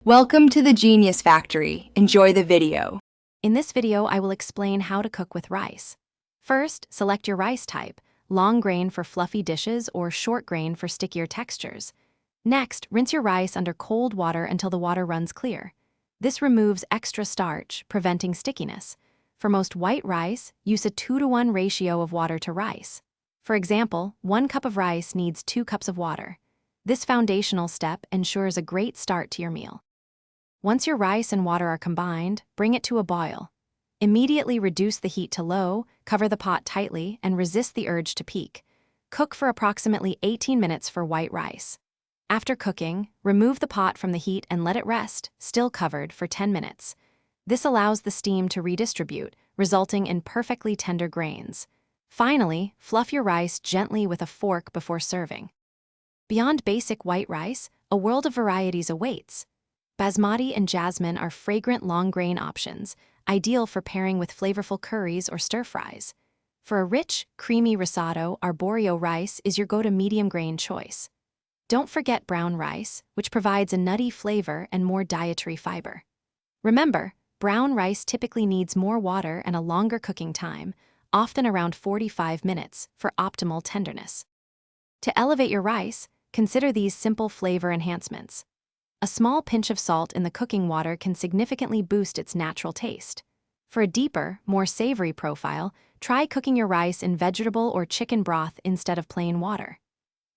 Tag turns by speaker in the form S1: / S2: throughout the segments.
S1: Welcome to the Genius Factory. Enjoy the video.
S2: In this video, I will explain how to cook with rice. First, select your rice type, long grain for fluffy dishes or short grain for stickier textures. Next, rinse your rice under cold water until the water runs clear. This removes extra starch, preventing stickiness. For most white rice, use a 2-to-1 ratio of water to rice. For example, 1 cup of rice needs 2 cups of water. This foundational step ensures a great start to your meal. Once your rice and water are combined, bring it to a boil. Immediately reduce the heat to low, cover the pot tightly, and resist the urge to peak. Cook for approximately 18 minutes for white rice. After cooking, remove the pot from the heat and let it rest, still covered, for 10 minutes. This allows the steam to redistribute, resulting in perfectly tender grains. Finally, fluff your rice gently with a fork before serving. Beyond basic white rice, a world of varieties awaits. Basmati and jasmine are fragrant long-grain options, ideal for pairing with flavorful curries or stir-fries. For a rich, creamy risotto, arborio rice is your go-to medium-grain choice. Don't forget brown rice, which provides a nutty flavor and more dietary fiber. Remember, brown rice typically needs more water and a longer cooking time, often around 45 minutes, for optimal tenderness. To elevate your rice, consider these simple flavor enhancements. A small pinch of salt in the cooking water can significantly boost its natural taste. For a deeper, more savory profile, try cooking your rice in vegetable or chicken broth instead of plain water.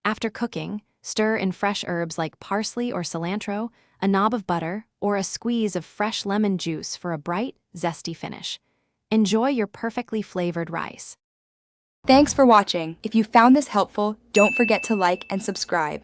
S2: After cooking, stir in fresh herbs like parsley or cilantro, a knob of butter, or a squeeze of fresh lemon juice for a bright, zesty finish. Enjoy your perfectly flavored rice.
S1: Thanks for watching. If you found this helpful, don't forget to like and subscribe.